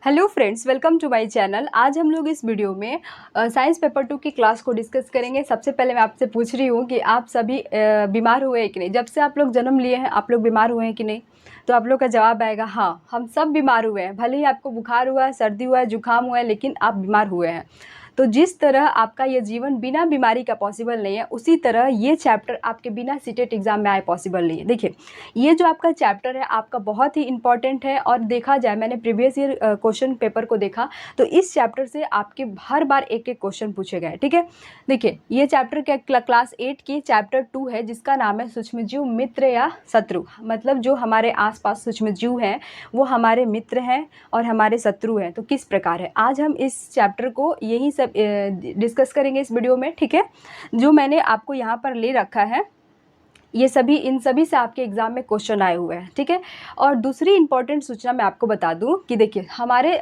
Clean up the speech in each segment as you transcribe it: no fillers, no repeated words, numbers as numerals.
Hello friends, welcome to my channel. आज हम लोग इस वीडियो में साइंस पेपर 2 की क्लास को डिस्कस करेंगे। सबसे पहले मैं आपसे पूछ रही हूँ कि आप सभी बीमार हुए हैं कि नहीं। जब से आप लोग जन्म लिए हैं आप लोग बीमार हुए हैं कि नहीं। तो आप लोग का जवाब आएगा हाँ, हम सब बीमार हुए हैं। भले ही आपको बुखार हुआ है, सर्दी हुआ है, जुकाम हुआ है, लेकिन आप बीमार हुए हैं। तो जिस तरह आपका ये जीवन बिना बीमारी का पॉसिबल नहीं है, उसी तरह ये चैप्टर आपके बिना सीटेट एग्जाम में आए पॉसिबल नहीं है। देखिए, ये जो आपका चैप्टर है आपका बहुत ही इंपॉर्टेंट है। और देखा जाए, मैंने प्रीवियस ईयर क्वेश्चन पेपर को देखा तो इस चैप्टर से आपके हर बार एक एक क्वेश्चन पूछे गए। ठीक है, देखिए ये चैप्टर क्या क्लास 8 की चैप्टर 2 है, जिसका नाम है सूक्ष्मजीव मित्र या शत्रु। मतलब जो हमारे आसपास सूक्ष्मजीव हैं वो हमारे मित्र हैं और हमारे शत्रु हैं। तो किस प्रकार है, आज हम इस चैप्टर को यही सब डिस्कस करेंगे इस वीडियो में। ठीक है, जो मैंने आपको यहाँ पर ले रखा है ये सभी, इन सभी से आपके एग्जाम में क्वेश्चन आए हुए हैं। ठीक है, और दूसरी इंपॉर्टेंट सूचना मैं आपको बता दूं कि देखिए हमारे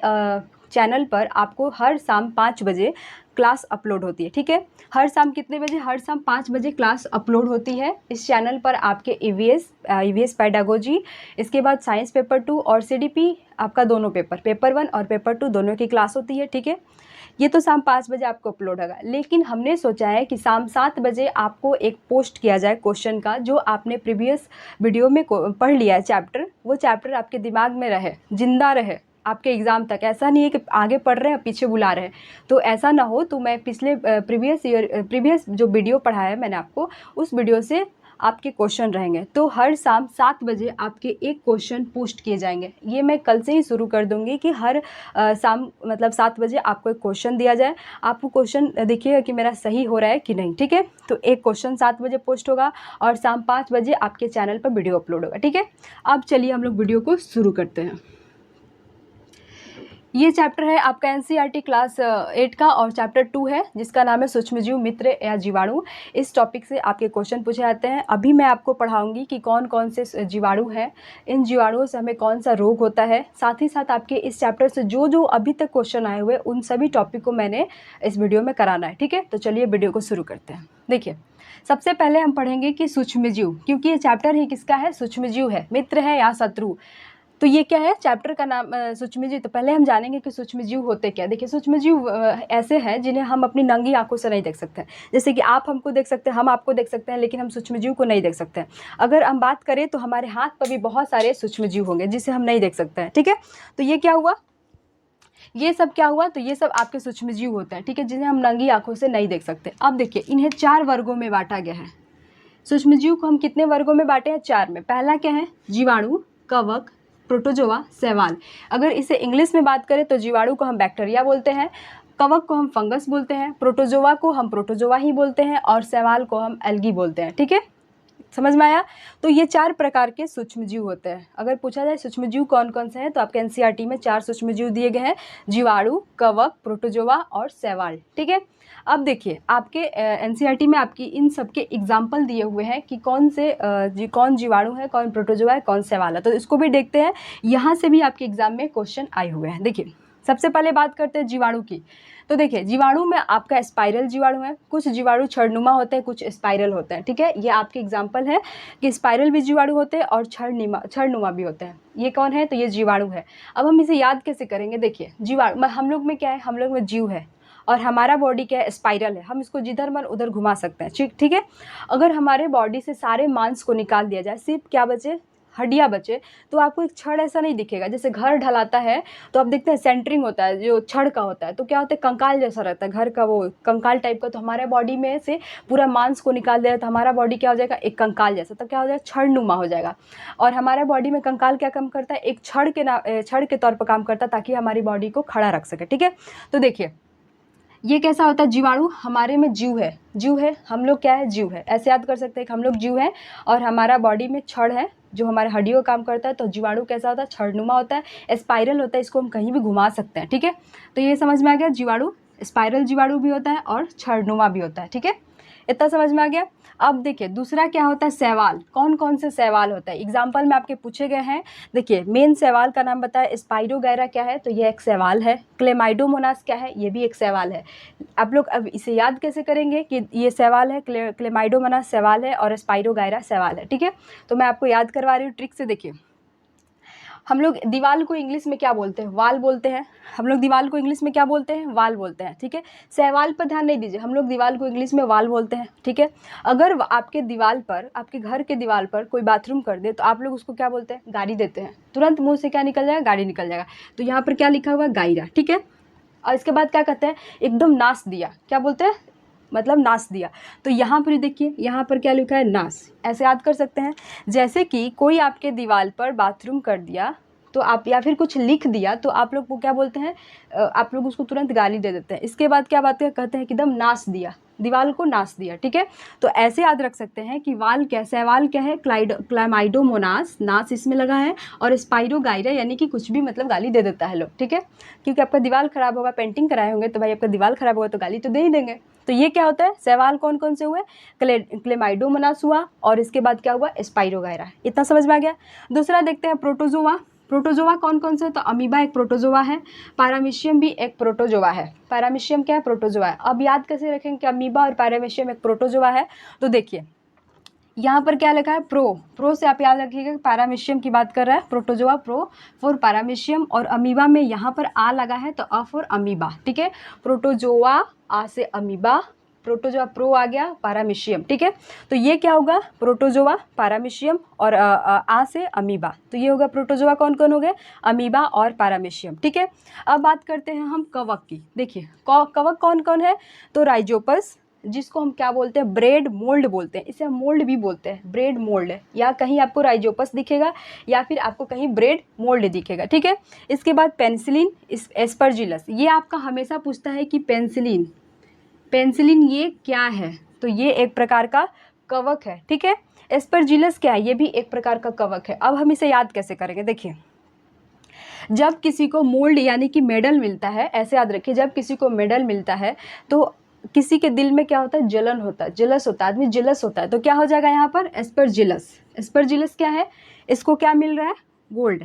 चैनल पर आपको हर शाम 5 बजे क्लास अपलोड होती है। ठीक है, हर शाम कितने बजे? हर शाम 5 बजे क्लास अपलोड होती है इस चैनल पर। आपके ईवीएस पेडागोजी, इसके बाद साइंस पेपर 2 और सीडीपी आपका दोनों पेपर 1 और पेपर 2 दोनों की क्लास होती है। ठीक है, ये तो शाम 5 बजे आपको अपलोड होगा, लेकिन हमने सोचा है कि शाम 7 बजे आपको एक पोस्ट किया जाए क्वेश्चन का, जो आपने प्रीवियस वीडियो में पढ़ लिया है चैप्टर, वो चैप्टर आपके दिमाग में रहे, जिंदा रहे आपके एग्ज़ाम तक। ऐसा नहीं है कि आगे पढ़ रहे हैं पीछे बुला रहे हैं, तो ऐसा ना हो। तो मैं पिछले प्रीवियस जो वीडियो पढ़ाया है मैंने आपको, उस वीडियो से आपके क्वेश्चन रहेंगे। तो हर शाम 7 बजे आपके एक क्वेश्चन पोस्ट किए जाएंगे। ये मैं कल से ही शुरू कर दूंगी कि हर शाम मतलब 7 बजे आपको एक क्वेश्चन दिया जाए। आपको क्वेश्चन देखिएगा कि मेरा सही हो रहा है कि नहीं। ठीक है, तो एक क्वेश्चन 7 बजे पोस्ट होगा और शाम 5 बजे आपके चैनल पर वीडियो अपलोड होगा। ठीक है, अब चलिए हम लोग वीडियो को शुरू करते हैं। ये चैप्टर है आपका एनसीईआरटी क्लास 8 का और चैप्टर 2 है, जिसका नाम है सूक्ष्मजीव मित्र या जीवाणु। इस टॉपिक से आपके क्वेश्चन पूछे जाते हैं। अभी मैं आपको पढ़ाऊंगी कि कौन कौन से जीवाणु हैं, इन जीवाणुओं से हमें कौन सा रोग होता है। साथ ही साथ आपके इस चैप्टर से जो जो अभी तक क्वेश्चन आए हुए उन सभी टॉपिक को मैंने इस वीडियो में कराना है। ठीक है, तो चलिए वीडियो को शुरू करते हैं। देखिए, सबसे पहले हम पढ़ेंगे कि सूक्ष्मजीव, क्योंकि ये चैप्टर ही किसका है? सूक्ष्मजीव है, मित्र है या शत्रु। तो ये क्या है? चैप्टर का नाम सूक्ष्मजीव। तो पहले हम जानेंगे कि सूक्ष्मजीव होते क्या। देखिए, सूक्ष्मजीव ऐसे हैं जिन्हें हम अपनी नंगी आंखों से नहीं देख सकते हैं। जैसे कि आप हमको देख सकते हैं, हम आपको देख सकते हैं, लेकिन हम सूक्ष्मजीव को नहीं देख सकते हैं। अगर हम बात करें तो हमारे हाथ पर भी बहुत सारे सूक्ष्मजीव होंगे जिसे हम नहीं देख सकते हैं। ठीक है, तो ये क्या हुआ, ये सब क्या हुआ? तो ये सब आपके सूक्ष्मजीव होते हैं। ठीक है, जिन्हें हम नंगी आंखों से नहीं देख सकते। अब देखिए, इन्हें 4 वर्गों में बांटा गया है। सूक्ष्मजीव को हम कितने वर्गों में बांटे हैं? 4 में। पहला क्या है? जीवाणु, कवक, प्रोटोजोआ, शैवाल। अगर इसे इंग्लिश में बात करें तो जीवाणु को हम बैक्टीरिया बोलते हैं, कवक को हम फंगस बोलते हैं, प्रोटोजोआ को हम प्रोटोजोआ ही बोलते हैं और शैवाल को हम एल्गी बोलते हैं। ठीक है, समझ में आया? तो ये 4 प्रकार के सूक्ष्मजीव होते हैं। अगर पूछा जाए सूक्ष्मजीव कौन कौन से हैं, तो आपके एनसीईआरटी में 4 सूक्ष्मजीव दिए गए हैं: जीवाणु, कवक, प्रोटोजोआ और शैवाल। ठीक है, अब देखिए आपके एनसीईआरटी में आपकी इन सब के एग्जाम्पल दिए हुए हैं कि कौन से कौन जीवाणु है, कौन प्रोटोजोआ है, कौन शैवाल है। तो इसको भी देखते हैं, यहाँ से भी आपके एग्जाम में क्वेश्चन आए हुए हैं। देखिए, सबसे पहले बात करते हैं जीवाणु की। तो देखिए, जीवाणु में आपका स्पाइरल जीवाणु है, कुछ जीवाणु छड़नुमा होते हैं, कुछ स्पाइरल होते हैं। ठीक है, ये आपके एग्जाम्पल है कि स्पाइरल भी जीवाणु होते हैं और छड़नुमा भी होते हैं। ये कौन है? तो ये जीवाणु है। अब हम इसे याद कैसे करेंगे? देखिए, जीवाणु हम लोग में क्या है? हम लोग में जीव है और हमारा बॉडी क्या है? स्पाइरल है। हम इसको जिधर मन उधर घुमा सकते हैं। ठीक है, अगर हमारे बॉडी से सारे मांस को निकाल दिया जाए, सिर्फ क्या बचे? हड्डियाँ बचे, तो आपको एक छड़ ऐसा नहीं दिखेगा। जैसे घर ढलाता है तो आप देखते हैं सेंटरिंग होता है जो छड़ का होता है, तो क्या होता है? कंकाल जैसा रहता है, घर का वो कंकाल टाइप का। तो हमारे बॉडी में से पूरा मांस को निकाल दिया तो हमारा बॉडी क्या हो जाएगा? एक कंकाल जैसा। तो क्या हो जाएगा? छड़नुमा हो जाएगा। और हमारे बॉडी में कंकाल क्या काम करता है? एक छड़ के तौर पर काम करता है, ताकि हमारी बॉडी को खड़ा रख सके। ठीक है, तो देखिए ये कैसा होता है? जीवाणु हमारे में जीव है, जीव है, हम लोग क्या है? जीव है। ऐसे याद कर सकते हैं कि हम लोग जीव हैं और हमारा बॉडी में छड़ है जो हमारे हड्डियों का काम करता है। तो जीवाणु कैसा होता है? छड़नुमा होता है, स्पाइरल होता है, इसको हम कहीं भी घुमा सकते हैं। ठीक है, तो ये समझ में आ गया, जीवाणु स्पाइरल जीवाणु भी होता है और छड़नुमा भी होता है। ठीक है, इतना समझ में आ गया। अब देखिए दूसरा क्या होता है? शैवाल। कौन कौन से शैवाल होता है? एग्जाम्पल में आपके पूछे गए हैं। देखिए, मेन शैवाल का नाम बताया, स्पाइरोगैरा क्या है? तो ये एक शैवाल है। क्लेमाइडोमोनास क्या है? ये भी एक शैवाल है। आप लोग अब इसे याद कैसे करेंगे कि ये शैवाल है, क्लेमाइडोमोनास शैवाल है और स्पाइरोगैरा शैवाल है। ठीक है, तो मैं आपको याद करवा रही हूँ ट्रिक से। देखिए, हम लोग दीवार को इंग्लिश में क्या बोलते हैं? वाल बोलते हैं। हम लोग दीवार को इंग्लिश में क्या बोलते हैं? वाल बोलते हैं, ठीक है। सवाल पर ध्यान नहीं दीजिए, हम लोग दीवार को इंग्लिश में वाल बोलते हैं, ठीक है। अगर आपके दीवार पर, आपके घर के दीवार पर कोई बाथरूम कर दे तो आप लोग उसको क्या बोलते हैं? गाड़ी देते हैं। तुरंत मुंह से क्या निकल जाएगा? गाड़ी निकल जाएगा। तो यहाँ पर क्या लिखा हुआ है? गायरा, ठीक है। और इसके बाद क्या कहते हैं? एकदम नाश दिया, क्या बोलते हैं? मतलब नाश दिया। तो यहाँ पर देखिए, यहाँ पर क्या लिखा है? नाश। ऐसे याद कर सकते हैं, जैसे कि कोई आपके दीवार पर बाथरूम कर दिया तो आप, या फिर कुछ लिख दिया तो आप लोग को क्या बोलते हैं? आप लोग उसको तुरंत गाली दे देते हैं। इसके बाद क्या बात कहते हैं कि एकदम नाश दिया, दीवार को नाश दिया, ठीक है। तो ऐसे याद रख सकते हैं कि वाल क्या, सवाल क्या है? क्लामाइडोमोनास, नाश इसमें लगा है, और स्पाइरोगाइरा यानी कि कुछ भी मतलब गाली दे देता है लोग, ठीक है। क्योंकि आपका दीवार खराब होगा, पेंटिंग कराए होंगे तो भाई आपका दीवार खराब होगा तो गाली तो दे ही देंगे। तो ये क्या होता है? सवाल कौन कौन से हुए? क्लेमाइडोमोनास हुआ, और इसके बाद क्या हुआ? स्पाइरोगाइरा। इतना समझ में आ गया। दूसरा देखते हैं प्रोटोजोआ। प्रोटोजोआ कौन कौन से? तो अमीबा एक प्रोटोजोआ है, पैरामीशियम भी एक प्रोटोजोआ है। पैरामीशियम क्या है? प्रोटोजोआ है। अब याद कैसे रखेंगे कि अमीबा और पैरामीशियम एक प्रोटोजोआ है? तो देखिए यहाँ पर क्या लिखा है? प्रो से आप याद रखिएगा पैरामीशियम की बात कर रहा है, प्रोटोजोआ प्रो फॉर पैरामीशियम, और अमीबा में यहाँ पर आ लगा है तो अ फॉर अमीबा, ठीक है। प्रोटोजोआ आ से अमीबा, प्रोटोजोआ प्रो आ गया, पैरामीशियम, ठीक है। तो ये क्या होगा? प्रोटोजोआ, पैरामीशियम और आ से अमीबा। तो ये होगा प्रोटोजोआ कौन कौन हो गए? अमीबा और पैरामीशियम, ठीक है। अब बात करते हैं हम कवक की। देखिए कवक कौन कौन है? तो राइजोपस, जिसको हम क्या बोलते हैं? ब्रेड मोल्ड बोलते हैं। इसे हम मोल्ड भी बोलते हैं, ब्रेड मोल्ड है, या कहीं आपको राइजोपस दिखेगा या फिर आपको कहीं ब्रेड मोल्ड दिखेगा, ठीक है। इसके बाद पेनिसिलिन, एस्परजिलस। ये आपका हमेशा पूछता है कि पेनिसिलिन, पेनिसिलिन ये क्या है? तो ये एक प्रकार का कवक है, ठीक है। एस्परजिलस क्या है? ये भी एक प्रकार का कवक है। अब हम इसे याद कैसे करेंगे? देखिए, जब किसी को मोल्ड यानी कि मेडल मिलता है, ऐसे याद रखिए, जब किसी को मेडल मिलता है तो किसी के दिल में क्या होता है? जलन होता है, जेलस होता है, आदमी जेलस होता है। तो क्या हो जाएगा यहाँ पर? एस्परजिलस। एस्परजिलस क्या है? इसको क्या मिल रहा है? गोल्ड,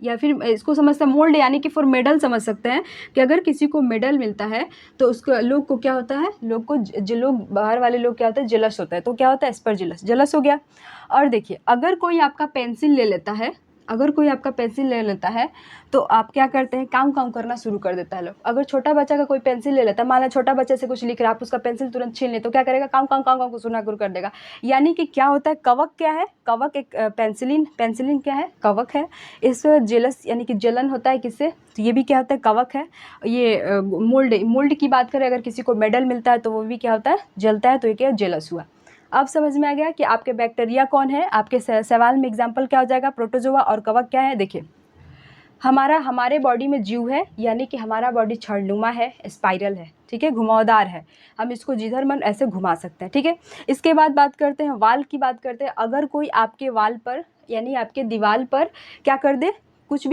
या फिर इसको समझते हैं मोल्ड यानी कि फॉर मेडल समझ सकते हैं कि अगर किसी को मेडल मिलता है तो उसको, लोग को क्या होता है? लोग को, जो लोग बाहर वाले लोग क्या होता है? जेलस होता है। तो क्या होता है? एस्परजिलस, जेलस हो गया। और देखिए, अगर कोई आपका पेंसिल ले लेता है, अगर कोई आपका पेंसिल ले लेता है तो आप क्या करते हैं? काम करना शुरू कर देता है लोग। अगर छोटा बच्चा का कोई पेंसिल ले लेता है, मान लो छोटा बच्चे से कुछ लिख रहा है, आप उसका पेंसिल तुरंत छीन ले तो क्या करेगा? काम को सुना शुरू कर देगा। यानी कि क्या होता है? कवक क्या है? कवक एक पेंसिलिन क्या है? कवक है। इस जेलस यानी कि जलन होता है किससे? तो ये भी क्या होता है? कवक है। ये मोल्ड की बात करें, अगर किसी को मेडल मिलता है तो वो भी क्या होता है? जलता है। तो ये क्या? जेलस हुआ। अब समझ में आ गया कि आपके बैक्टीरिया कौन है? आपके सवाल में एग्जाम्पल क्या हो जाएगा? प्रोटोजोआ और कवक क्या है? देखिए, हमारे बॉडी में जीव है, यानी कि हमारा बॉडी छड़नुमा है, स्पाइरल है, ठीक है, घुमावदार है। हम इसको जिधर मन ऐसे घुमा सकते हैं, ठीक है। इसके बाद बात करते हैं वाल की बात करते हैं। अगर कोई आपके वाल पर यानी आपके दीवार पर क्या कर दे? कुछ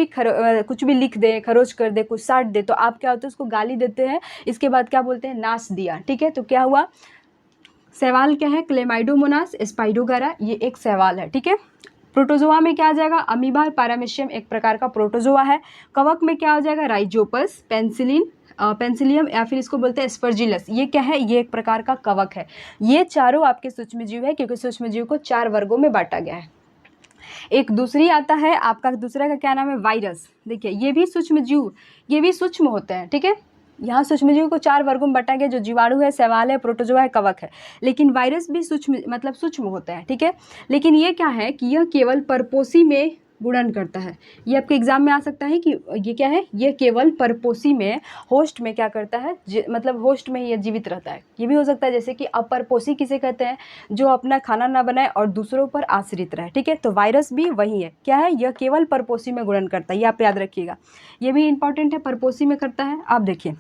भी लिख दे, खरोच कर दे, कुछ साट दे, तो आप क्या होते हैं? उसको गाली देते हैं। इसके बाद क्या बोलते हैं? नाश दिया, ठीक है। तो क्या हुआ? सवाल क्या है? क्लेमाइडोमोनास, स्पाइरोगाइरा, ये एक सवाल है, ठीक है। प्रोटोजोआ में क्या आ जाएगा? अमीबा और पैरामीशियम एक प्रकार का प्रोटोजोआ है। कवक में क्या आ जाएगा? राइजोपस, पेंसिलियम, या फिर इसको बोलते हैं एस्परजिलस। ये क्या है? ये एक प्रकार का कवक है। ये चारों आपके सूक्ष्मजीव है, क्योंकि सूक्ष्मजीव को 4 वर्गों में बांटा गया है। एक दूसरी आता है आपका, दूसरा का क्या नाम है? वायरस। देखिए, ये भी सूक्ष्मजीव, ये भी सूक्ष्म होते हैं, ठीक है। यहाँ सूक्ष्मजीव को 4 वर्गों में बांटा गया, जो जीवाणु है, शैवाल है, प्रोटोजोआ है, कवक है। लेकिन वायरस भी सूक्ष्म होते हैं, ठीक है। लेकिन ये क्या है कि यह केवल परपोषी में गुणन करता है। ये आपके एग्जाम में आ सकता है कि ये क्या है? ये केवल परपोषी में, होस्ट में क्या करता है? मतलब होस्ट में ही ये जीवित रहता है। ये भी हो सकता है जैसे कि अपरपोषी किसे कहते हैं? जो अपना खाना ना बनाए और दूसरों पर आश्रित रहे, ठीक है। तो वायरस भी वही है। क्या है? यह केवल परपोषी में गुणन करता है, ये आप याद रखिएगा। ये भी इंपॉर्टेंट है, परपोषी में करता है। आप देखिए,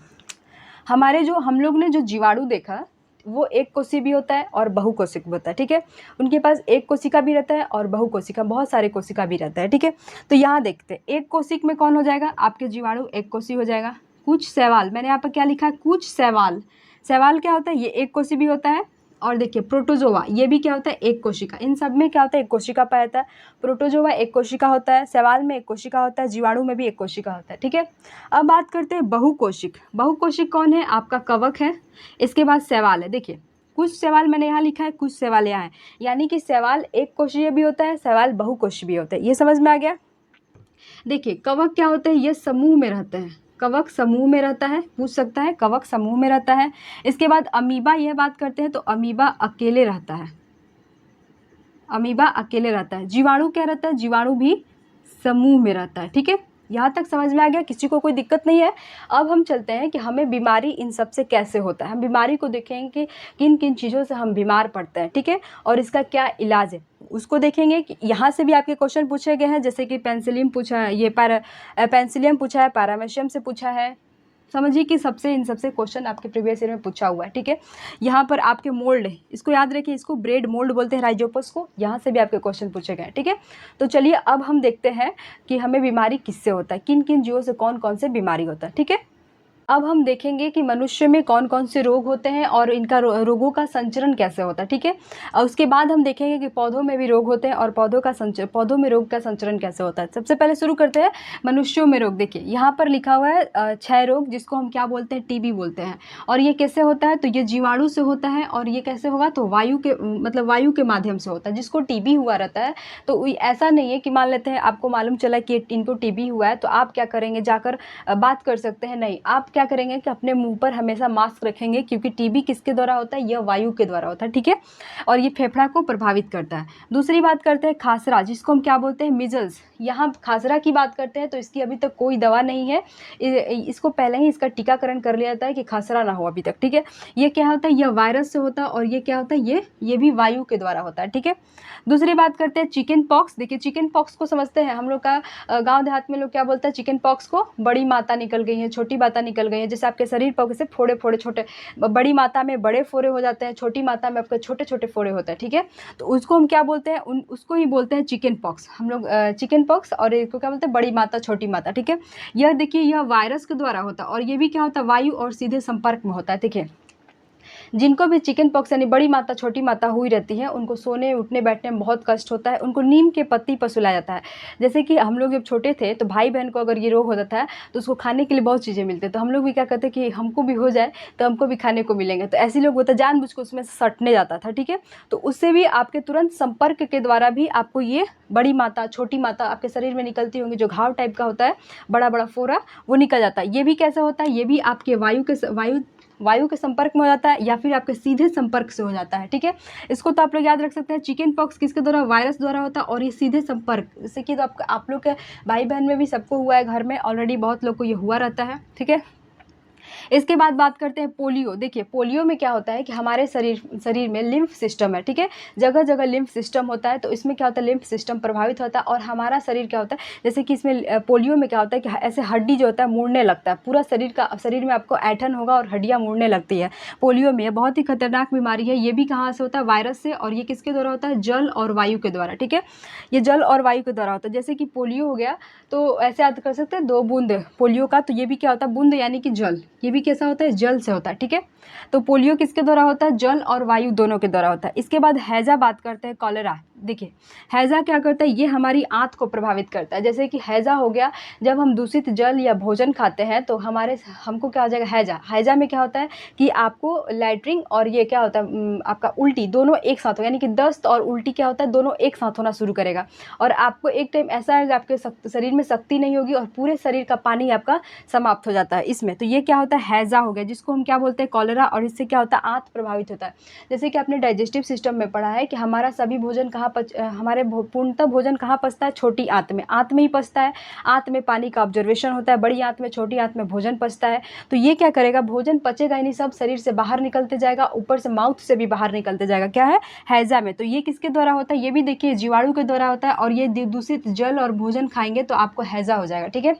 हम लोग ने जो जीवाणु देखा वो एक कोशिका भी होता है और बहुकोशिक भी होता है, ठीक है। उनके पास एक कोशिका भी रहता है और बहुकोशिका, बहुत सारे कोशिका भी रहता है, ठीक है। तो यहाँ देखते हैं, एक कोशिक में कौन हो जाएगा? आपके जीवाणु एक कोशी हो जाएगा। कुछ शैवाल, मैंने यहाँ पर क्या लिखा है? कुछ शैवाल। शैवाल क्या होता है? ये एक कोशी भी होता है। और देखिए प्रोटोजोआ, ये भी क्या होता है? एक कोशिका। इन सब में क्या होता है? एक कोशिका पाया जाता है। प्रोटोजोआ एक कोशिका होता है, शैवाल में एक कोशिका होता है, जीवाणु में भी एक कोशिका होता है, ठीक है। अब बात करते हैं बहुकोशिक। बहुकोशिक कौन है? आपका कवक है। इसके बाद शैवाल है। देखिए, कुछ शैवाल मैंने यहाँ लिखा है, कुछ शैवाल यहाँ है, यानी कि शैवाल एक कोशीय भी होता है, शैवाल बहुकोशीय भी होता है। ये समझ में आ गया। देखिए कवक क्या होते हैं, ये समूह में रहते हैं, कवक समूह में रहता है, पूछ सकता है, कवक समूह में रहता है। इसके बाद अमीबा, यह बात करते हैं तो अमीबा अकेले रहता है, अमीबा अकेले रहता है। जीवाणु क्या रहता है, जीवाणु भी समूह में रहता है। ठीक है, यहाँ तक समझ में आ गया, किसी को कोई दिक्कत नहीं है। अब हम चलते हैं कि हमें बीमारी इन सब से कैसे होता है। हम बीमारी को देखेंगे कि किन किन चीज़ों से हम बीमार पड़ते हैं, ठीक है, और इसका क्या इलाज है उसको देखेंगे। कि यहाँ से भी आपके क्वेश्चन पूछे गए हैं, जैसे कि पेंसिलियम पूछा है, ये पेंसिलियम पूछा है, पैरामेशियम से पूछा है। समझिए कि सबसे इन सबसे क्वेश्चन आपके प्रीवियस ईयर में पूछा हुआ है। ठीक है, यहाँ पर आपके मोल्ड है, इसको याद रखिए, इसको ब्रेड मोल्ड बोलते हैं राइजोपस को, यहाँ से भी आपके क्वेश्चन पूछे गए हैं। ठीक है, तो चलिए अब हम देखते हैं कि हमें बीमारी किससे होता है, किन किन जीवों से कौन कौन से बीमारी होता है। ठीक है, अब हम देखेंगे कि मनुष्य में कौन कौन से रोग होते हैं और इनका रोगों का संचरण कैसे होता है। ठीक है, और उसके बाद हम देखेंगे कि पौधों में भी रोग होते हैं और पौधों में रोग का संचरण कैसे होता है। सबसे पहले शुरू करते हैं मनुष्यों में रोग। देखिए यहाँ पर लिखा हुआ है क्षय रोग, जिसको हम क्या बोलते हैं, टीबी बोलते हैं। और ये कैसे होता है, तो ये जीवाणु से होता है। और ये कैसे होगा, तो वायु के माध्यम से होता है। जिसको टीबी हुआ रहता है तो ऐसा नहीं है कि मान लेते हैं आपको मालूम चला कि इनको टीबी हुआ है तो आप क्या करेंगे, जाकर बात कर सकते हैं, नहीं, आप क्या करेंगे कि अपने मुंह पर हमेशा मास्क रखेंगे, क्योंकि टीबी किसके द्वारा होता है, यह वायु के द्वारा होता है। ठीक है, और ये फेफड़ा को प्रभावित करता है। दूसरी बात करते हैं खासरा, जिसको हम क्या बोलते हैं, मिजल्स। यहाँ खासरा की बात करते हैं तो इसकी अभी तक कोई दवा नहीं है, इसको पहले ही इसका टीकाकरण कर लिया जाता है कि खासरा ना हो अभी तक। ठीक है, ये क्या होता है, यह वायरस से होता है। और ये क्या होता है, ये भी वायु के द्वारा होता है। ठीक है, दूसरी बात करते हैं चिकन पॉक्स। देखिए चिकन पॉक्स को समझते हैं, हम लोग का गांव देहात में लोग क्या बोलते हैं, चिकन पॉक्स को बड़ी माता निकल गई है, छोटी माता निकल गई है। जैसे आपके शरीर पर से फोड़े फोड़े छोटे, बड़ी माता में बड़े फोड़े हो जाते हैं, छोटी माता में आपके छोटे छोटे फोड़े होते हैं। ठीक है, तो उसको हम क्या बोलते हैं, उसको ही बोलते हैं चिकन पॉक्स। हम लोग चिकन पॉक्स, और इसको क्या बोलते हैं, बड़ी माता छोटी माता। ठीक है, यह देखिए यह वायरस के द्वारा होता है। और ये भी क्या होता है, वायु और सीधे संपर्क में होता है। देखिए जिनको भी चिकन पॉक्स यानी बड़ी माता छोटी माता हुई रहती है, उनको सोने उठने बैठने में बहुत कष्ट होता है। उनको नीम के पत्ती पर सुलाया जाता है। जैसे कि हम लोग जब छोटे थे तो भाई बहन को अगर ये रोग होता था तो उसको खाने के लिए बहुत चीज़ें मिलते, तो हम लोग भी क्या करते कि हमको भी हो जाए तो हमको भी खाने को मिलेंगे। तो ऐसे लोग होता जानबूझ के उसमें सटने जाता था। ठीक है, तो उससे भी आपके तुरंत संपर्क के द्वारा भी आपको ये बड़ी माता छोटी माता आपके शरीर में निकलती होंगी, जो घाव टाइप का होता है, बड़ा बड़ा फोड़ा, वो निकल जाता है। ये भी कैसे होता है, ये भी आपके वायु के संपर्क में हो जाता है या फिर आपके सीधे संपर्क से हो जाता है। ठीक है, इसको तो आप लोग याद रख सकते हैं। चिकन पॉक्स किसके द्वारा, वायरस द्वारा होता है। और ये सीधे संपर्क, जैसे कि तो आप लोग के भाई बहन में भी सबको हुआ है, घर में ऑलरेडी बहुत लोग को ये हुआ रहता है। ठीक है, इसके बाद बात करते हैं पोलियो। देखिए पोलियो में क्या होता है कि हमारे शरीर में लिम्फ सिस्टम है। ठीक है, जगह जगह लिम्फ सिस्टम होता है, तो इसमें क्या होता है, लिम्फ सिस्टम प्रभावित होता है। और हमारा शरीर क्या होता है, जैसे कि इसमें पोलियो में क्या होता है कि ऐसे हड्डी जो होता है मुड़ने लगता है, पूरा शरीर में आपको ऐठन होगा और हड्डियाँ मुड़ने लगती है पोलियो में। यह बहुत ही खतरनाक बीमारी है। ये भी कहाँ से होता है, वायरस से। और ये किसके द्वारा होता है, जल और वायु के द्वारा। ठीक है, ये जल और वायु के द्वारा होता है। जैसे कि पोलियो हो गया तो ऐसे याद कर सकते हैं, 2 बूंद पोलियो का, तो ये भी क्या होता है, बूंद यानी कि जल, ये भी कैसा होता है, जल से होता है। ठीक है, तो पोलियो किसके द्वारा होता है, जल और वायु दोनों के द्वारा होता है। इसके बाद हैजा बात करते हैं, कॉलेरा। देखिए हैजा क्या करता है, ये हमारी आंत को प्रभावित करता है। जैसे कि हैजा हो गया, जब हम दूषित जल या भोजन खाते हैं तो हमको क्या हो जाएगा, हैजा में क्या होता है कि आपको लैट्रिन और ये क्या होता है, आपका उल्टी दोनों एक साथ हो, यानी कि दस्त और उल्टी क्या होता है, दोनों एक साथ होना शुरू करेगा। और आपको एक टाइम ऐसा है कि आपके शरीर में शक्ति नहीं होगी और पूरे शरीर का पानी आपका समाप्त हो जाता है इसमें। तो ये क्या होता है, हैजा हो गया, जिसको हम क्या बोलते हैं, कॉलेरा। और इससे क्या होता है, आंत प्रभावित होता है। जैसे कि आपने डाइजेस्टिव सिस्टम में पढ़ा है कि हमारा सभी भोजन हमारे पूर्णतः भोजन कहाँ पचता है, छोटी आंत में ही पचता है। आंत में पानी का ऑब्जर्वेशन होता है, बड़ी आंत में, छोटी आंत में भोजन पचता है। तो ये क्या करेगा, भोजन पचेगा ही नहीं, सब शरीर से बाहर निकलते जाएगा, ऊपर से माउथ से भी बाहर निकलते जाएगा। क्या है, हैजा में। तो ये किसके द्वारा होता है, ये भी देखिए जीवाणु के द्वारा होता है। और ये दूषित जल और भोजन खाएंगे तो आपको हैजा हो जाएगा। ठीक है,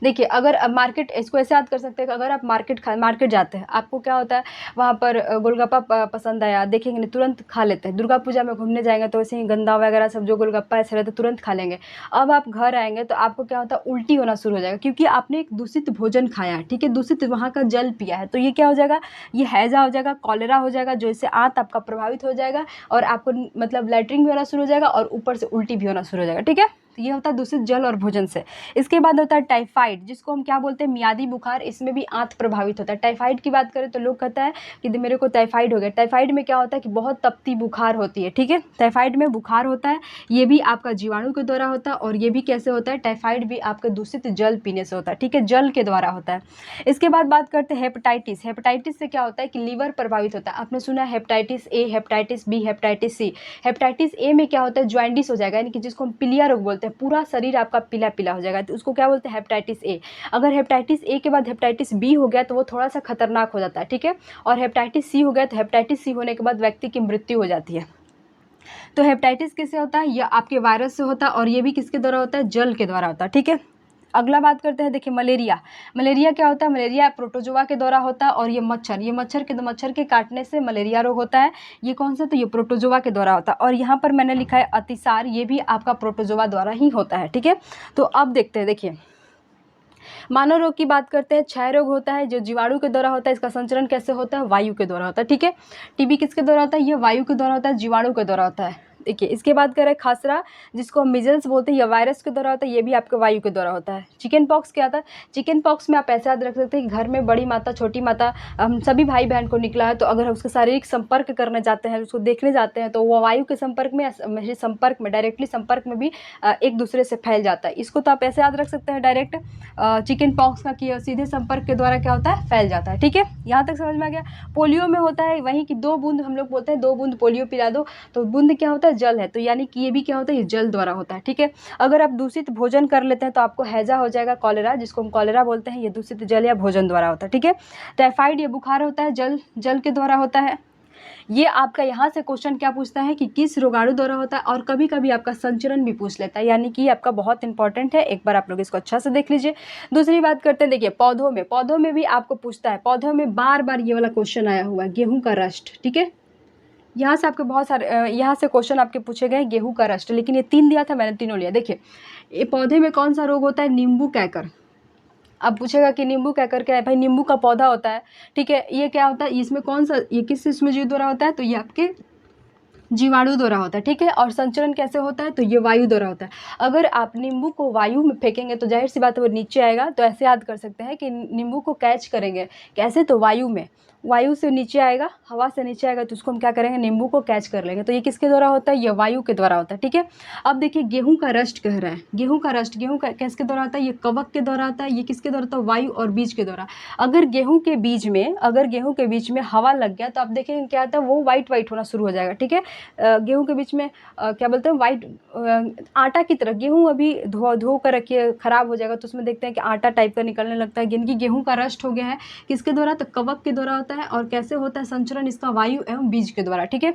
देखिए अगर मार्केट, इसको ऐसे याद कर सकते हैं कि अगर आप मार्केट जाते हैं, आपको क्या होता है, वहाँ पर गोलगप्पा पसंद आया, देखेंगे नहीं, तुरंत खा लेते हैं। दुर्गा पूजा में घूमने जाएंगे तो वैसे ही गंदा वगैरह सब जो गोलगप्पा ऐसे रहते तुरंत खा लेंगे। अब आप घर आएंगे तो आपको क्या होता है, उल्टी होना शुरू हो जाएगा, क्योंकि आपने एक दूषित भोजन खाया है। ठीक है, दूषित वहाँ का जल पिया है। तो ये क्या हो जाएगा, ये हैजा हो जाएगा, कॉलेरा हो जाएगा, जो इससे आंत आपका प्रभावित हो जाएगा और आपको मतलब लैट्रिन भी होना शुरू हो जाएगा और ऊपर से उल्टी भी होना शुरू हो जाएगा। ठीक है, तो ये होता है दूषित जल और भोजन से। इसके बाद होता है टाइफाइड, जिसको हम क्या बोलते हैं, मियादी बुखार। इसमें भी आंत प्रभावित होता है। टाइफाइड की बात करें तो लोग कहता है कि मेरे को टाइफाइड हो गया। टाइफाइड में क्या होता है कि बहुत तपती बुखार होती है, ठीक है। टाइफाइड में बुखार होता है, ये भी आपका जीवाणु के द्वारा होता है। और ये भी कैसे होता है, टाइफाइड भी आपका दूषित जल पीने से होता है, ठीक है, जल के द्वारा होता है। इसके बाद बात करते हैं हेपेटाइटिस। हेपेटाइटिस से क्या होता है कि लीवर प्रभावित होता है। आपने सुना है hepatitis A, hepatitis B, hepatitis C. Hepatitis A में क्या होता है, ज्वाइंटिस हो जाएगा, यानी कि जिसको हम पीलिया रोग बोलते हैं, पूरा शरीर आपका पीला पीला हो जाएगा, तो उसको क्या बोलते हैं, हेपेटाइटिस ए। अगर हेपेटाइटिस ए के बाद हेपेटाइटिस बी हो गया तो वो थोड़ा सा खतरनाक हो जाता है, ठीक है। और हेपेटाइटिस सी हो गया तो हेपेटाइटिस सी होने के बाद व्यक्ति की मृत्यु हो जाती है। तो हेपेटाइटिस किससे होता है, यह आपके वायरस से होता है, और ये भी किसके द्वारा होता है, जल के द्वारा होता है, ठीक है। अगला बात करते हैं, देखिए मलेरिया। मलेरिया क्या होता है, मलेरिया प्रोटोजोआ के द्वारा होता है। और ये मच्छर के काटने से मलेरिया रोग होता है। ये कौन सा, तो ये प्रोटोजोआ के द्वारा होता है। और यहाँ पर मैंने लिखा है अतिसार, ये भी आपका प्रोटोजोआ द्वारा ही होता है, ठीक है। तो अब देखते हैं, देखिए मानव रोग की बात करते हैं। क्षय रोग होता है, जो जीवाणु के द्वारा होता है। इसका संचरण कैसे होता है, वायु के द्वारा होता है, ठीक है। टीबी किसके द्वारा होता है, ये वायु के द्वारा होता है, जीवाणु के द्वारा होता है। देखिए इसके बाद करें खसरा, जिसको हम मिजल्स बोलते हैं, यह वायरस के द्वारा होता है, ये भी आपके वायु के द्वारा होता है। चिकन पॉक्स क्या था, चिकन पॉक्स में आप ऐसे याद रख सकते हैं कि घर में बड़ी माता, छोटी माता, हम सभी भाई बहन को निकला है, तो अगर उसके शारीरिक संपर्क करने जाते हैं, उसको देखने जाते हैं, तो वो वायु के संपर्क में डायरेक्टली संपर्क में भी एक दूसरे से फैल जाता है। इसको तो आप ऐसे याद रख सकते हैं डायरेक्ट चिकन पॉक्स का कि सीधे संपर्क के द्वारा क्या होता है, फैल जाता है, ठीक है। यहाँ तक समझ में आ गया। पोलियो में होता है वहीं की 2 बूंद, हम लोग बोलते हैं 2 बूंद पोलियो पिला दो, तो बूंद क्या होता है, जल है, तो यानी कि ये भी क्या होता है, ये जल द्वारा होता है, ठीक है। अगर आप दूषित भोजन कर लेते हैं तो आपको हैजा हो जाएगा, कॉलेरा, जिसको हम कॉलेरा बोलते हैं, ये दूषित जल या भोजन द्वारा होता है, ठीक है। टाइफाइड, ये बुखार होता है, जल के द्वारा होता है। ये आपका यहाँ से क्वेश्चन क्या पूछता है कि किस रोगाणु द्वारा होता है, और कभी कभी आपका संचरण भी पूछ लेता है, यानी कि आपका बहुत इंपॉर्टेंट है। एक बार आप लोग इसको अच्छा से देख लीजिए। दूसरी बात करते हैं, देखिए पौधों में भी आपको पूछता है। पौधों में बार बार ये वाला क्वेश्चन आया हुआ है, गेहूं का रस्ट, ठीक है। यहाँ से आपके बहुत सारे यहाँ से क्वेश्चन आपके पूछे गए गेहूं का रस्ट, लेकिन ये 3 दिया था, मैंने तीनों लिया। देखिए ये पौधे में कौन सा रोग होता है, नींबू कैकर। अब पूछेगा कि नींबू कैकर क्या है, भाई नींबू का पौधा होता है, ठीक है। ये क्या होता है, इसमें कौन सा, ये किस इसमें जीव द्वारा होता है, तो ये आपके जीवाणु द्वारा होता है, ठीक है। और संचरण कैसे होता है, तो ये वायु द्वारा होता है। अगर आप नींबू को वायु में फेंकेंगे तो जाहिर सी बात है वो नीचे आएगा, तो ऐसे याद कर सकते हैं कि नींबू को कैच करेंगे कैसे, तो वायु से नीचे आएगा, हवा से नीचे आएगा, तो उसको हम क्या करेंगे, नींबू को कैच कर लेंगे। तो ये किसके द्वारा होता है, ये वायु के द्वारा होता है, ठीक है। अब देखिए गेहूं का रस्ट कह रहा है, गेहूं का किसके द्वारा होता है, ये कवक के द्वारा होता है। ये किसके द्वारा होता है, वायु और बीज के द्वारा। अगर गेहूं के बीज में हवा लग गया तो आप देखेंगे क्या होता है, वो व्हाइट होना शुरू हो जाएगा, ठीक है। गेहूं के बीच में क्या बोलते हैं, वाइट आटा की तरह। गेहूं अभी धो कर रखिए, खराब हो जाएगा तो उसमें देखते हैं कि आटा टाइप का निकलने लगता है, यानी कि गेहूं का रस्ट हो गया है। किसके द्वारा, तो कवक के द्वारा होता है। और कैसे होता है संचरण इसका, वायु एवं बीज के द्वारा, ठीक है।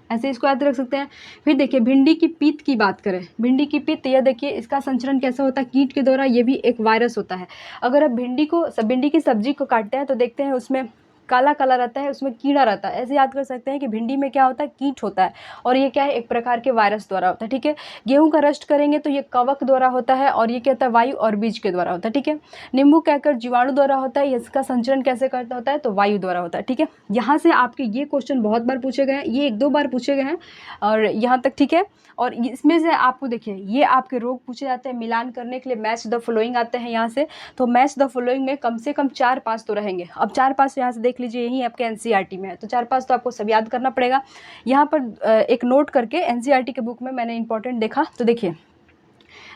ऐसे इसको याद रख सकते हैं। फिर देखिए भिंडी की पीत की बात करें, भिंडी की पीत, यह देखिए इसका संचरण कैसे होता है, कीट के द्वारा। ये भी एक वायरस होता है। अगर आप भिंडी की सब्जी को काटते हैं तो देखते हैं उसमें काला काला रहता है, उसमें कीड़ा रहता है। ऐसे याद कर सकते हैं कि भिंडी में क्या होता है, कीट होता है, और ये क्या है, एक प्रकार के वायरस द्वारा होता है, ठीक है। गेहूं का रस्ट करेंगे तो ये कवक द्वारा होता है, और ये क्या होता है, वायु और बीज के द्वारा होता है, ठीक है। नींबू कहकर जीवाणु द्वारा होता है, इसका संचरण कैसे करता होता है, तो वायु द्वारा होता है, ठीक है। यहाँ से आपके ये क्वेश्चन बहुत बार पूछे गए हैं, ये 1-2 बार पूछे गए हैं, और यहाँ तक ठीक है। और इसमें से आपको देखिए ये आपके रोग पूछे जाते हैं, मिलान करने के लिए मैच द फॉलोइंग आते हैं यहाँ से। तो मैच द फॉलोइंग में कम से कम 4-5 तो रहेंगे। अब 4-5 यहाँ से देख लीजिए, यही आपके एनसीईआरटी में है, तो 4-5 तो आपको सब याद करना पड़ेगा। यहाँ पर एक नोट करके एनसीईआरटी के बुक में मैंने इंपॉर्टेंट देखा, तो देखिए